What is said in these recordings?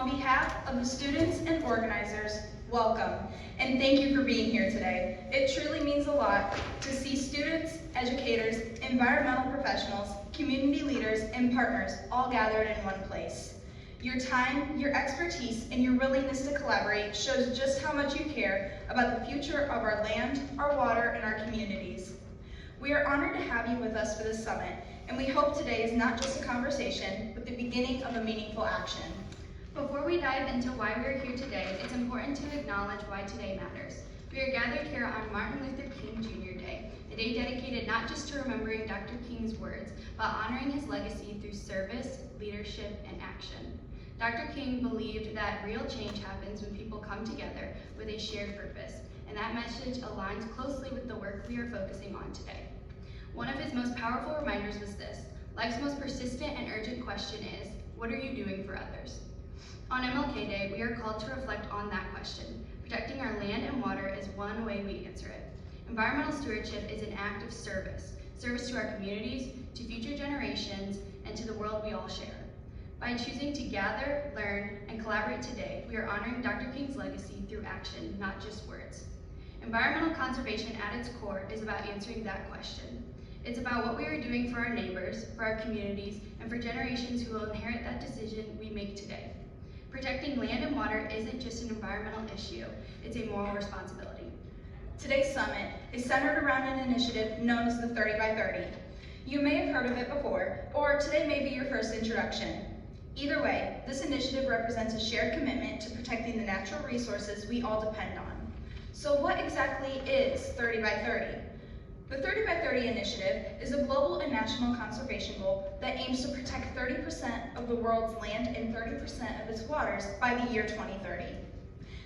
On behalf of the students and organizers, welcome, and thank you for being here today. It truly means a lot to see students, educators, environmental professionals, community leaders, and partners all gathered in one place. Your time, your expertise, and your willingness to collaborate shows just how much you care about the future of our land, our water, and our communities. We are honored to have you with us for this summit, and we hope today is not just a conversation, but the beginning of a meaningful action. Before we dive into why we are here today, it's important to acknowledge why today matters. We are gathered here on Martin Luther King Jr. Day, a day dedicated not just to remembering Dr. King's words, but honoring his legacy through service, leadership, and action. Dr. King believed that real change happens when people come together with a shared purpose, and that message aligns closely with the work we are focusing on today. One of his most powerful reminders was this: life's most persistent and urgent question is, what are you doing for others? On MLK Day, we are called to reflect on that question. Protecting our land and water is one way we answer it. Environmental stewardship is an act of service to our communities, to future generations, and to the world we all share. By choosing to gather, learn, and collaborate today, we are honoring Dr. King's legacy through action, not just words. Environmental conservation at its core is about answering that question. It's about what we are doing for our neighbors, for our communities, and for generations who will inherit that decision we make today. Protecting land and water isn't just an environmental issue, it's a moral responsibility. Today's summit is centered around an initiative known as the 30 by 30. You may have heard of it before, or today may be your first introduction. Either way, this initiative represents a shared commitment to protecting the natural resources we all depend on. So what exactly is 30 by 30? The 30 by 30 initiative is a global and national conservation goal that aims to protect 30% of the world's land and 30% of its waters by the year 2030.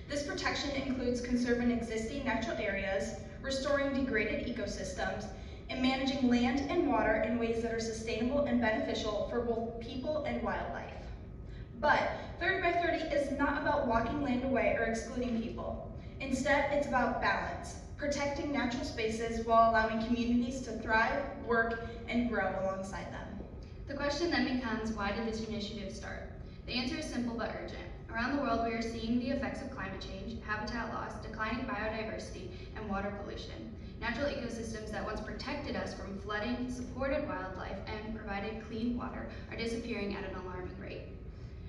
This protection includes conserving existing natural areas, restoring degraded ecosystems, and managing land and water in ways that are sustainable and beneficial for both people and wildlife. But 30 by 30 is not about walking land away or excluding people. Instead, it's about balance, protecting natural spaces while allowing communities to thrive, work, and grow alongside them. The question then becomes, why did this initiative start? The answer is simple but urgent. Around the world, we are seeing the effects of climate change, habitat loss, declining biodiversity, and water pollution. Natural ecosystems that once protected us from flooding, supported wildlife, and provided clean water are disappearing at an alarming rate.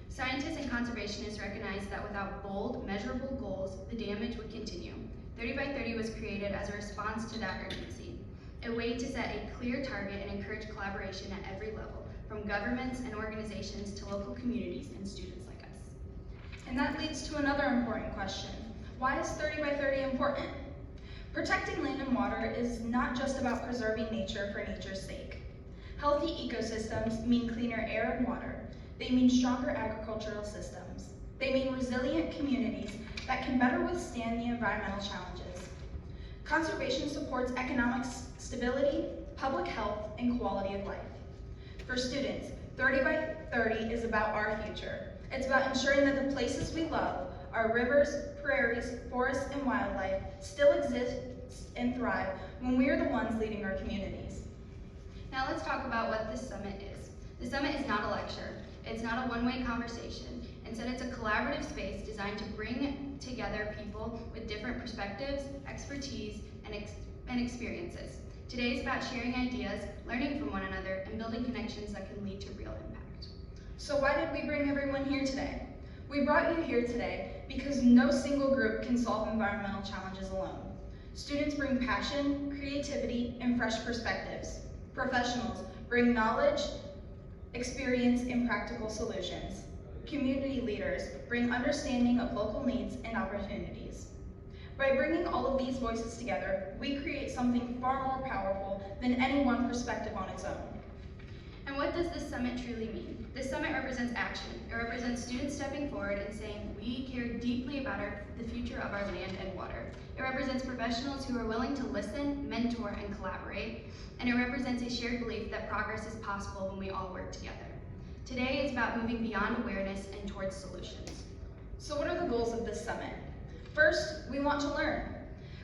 Scientists and conservationists recognize that without bold, measurable goals, the damage would continue. 30 by 30 was created as a response to that urgency, a way to set a clear target and encourage collaboration at every level, from governments and organizations to local communities and students like us. And that leads to another important question. Why is 30 by 30 important? Protecting land and water is not just about preserving nature for nature's sake. Healthy ecosystems mean cleaner air and water. They mean stronger agricultural systems. They mean resilient communities that can better withstand the environmental challenges. Conservation supports economic stability, public health, and quality of life. For students, 30 by 30 is about our future. It's about ensuring that the places we love, our rivers, prairies, forests, and wildlife, still exist and thrive when we are the ones leading our communities. Now let's talk about what this summit is. The summit is not a lecture. It's not a one-way conversation. Instead, it's a collaborative space designed to bring together people with different perspectives, expertise, and experiences. Today is about sharing ideas, learning from one another, and building connections that can lead to real impact. So why did we bring everyone here today? We brought you here today because no single group can solve environmental challenges alone. Students bring passion, creativity, and fresh perspectives. Professionals bring knowledge, experience, and practical solutions. Community leaders bring understanding of local needs and opportunities. By bringing all of these voices together, we create something far more powerful than any one perspective on its own. And what does this summit truly mean? This summit represents action. It represents students stepping forward and saying, we care deeply about the future of our land and water. It represents professionals who are willing to listen, mentor, and collaborate. And it represents a shared belief that progress is possible when we all work together. Today is about moving beyond awareness and towards solutions. So what are the goals of this summit? First, we want to learn.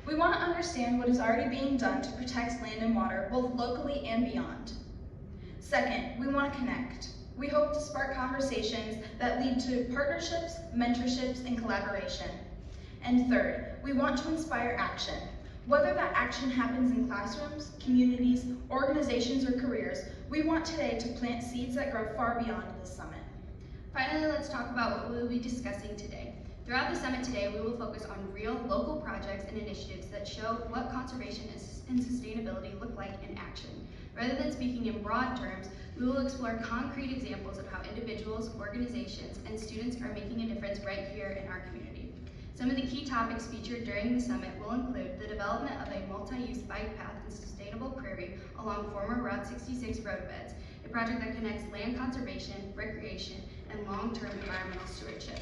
We want to understand what is already being done to protect land and water, both locally and beyond. Second, we want to connect. We hope to spark conversations that lead to partnerships, mentorships, and collaboration. And third, we want to inspire action. Whether that action happens in classrooms, communities, organizations, or careers, we want today to plant seeds that grow far beyond this summit. Finally, let's talk about what we will be discussing today. Throughout the summit today, we will focus on real local projects and initiatives that show what conservation and sustainability look like in action. Rather than speaking in broad terms, we will explore concrete examples of how individuals, organizations, and students are making a difference right here in our community. Some of the key topics featured during the summit will include the development of a multi-use bike path and sustainable prairie along former Route 66 roadbeds, a project that connects land conservation, recreation, and long-term environmental stewardship.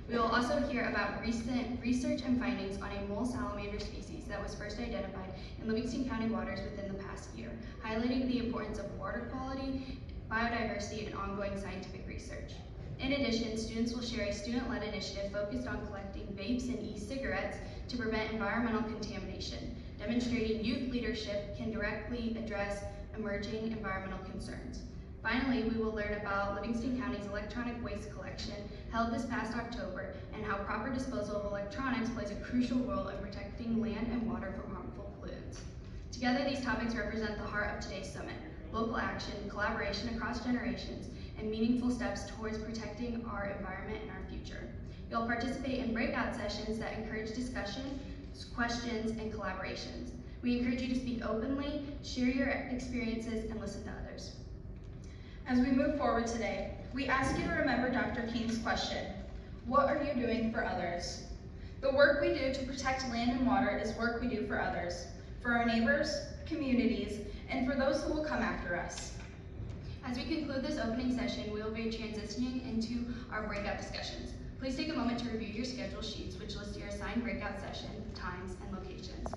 We will also hear about recent research and findings on a mole salamander species that was first identified in Livingston County waters within the past year, highlighting the importance of water quality, biodiversity, and ongoing scientific research. In addition, students will share a student-led initiative focused on collecting vapes and e-cigarettes to prevent environmental contamination, demonstrating youth leadership can directly address emerging environmental concerns. Finally, we will learn about Livingston County's electronic waste collection held this past October and how proper disposal of electronics plays a crucial role in protecting land and water from harmful pollutants. Together, these topics represent the heart of today's summit: local action, collaboration across generations, and meaningful steps towards protecting our environment and our future. You'll participate in breakout sessions that encourage discussion, questions, and collaborations. We encourage you to speak openly, share your experiences, and listen to others. As we move forward today, we ask you to remember Dr. King's question: what are you doing for others? The work we do to protect land and water is work we do for others, for our neighbors, communities, and for those who will come after us. As we conclude this opening session, we will be transitioning into our breakout discussions. Please take a moment to review your schedule sheets, which list your assigned breakout session, times, and locations.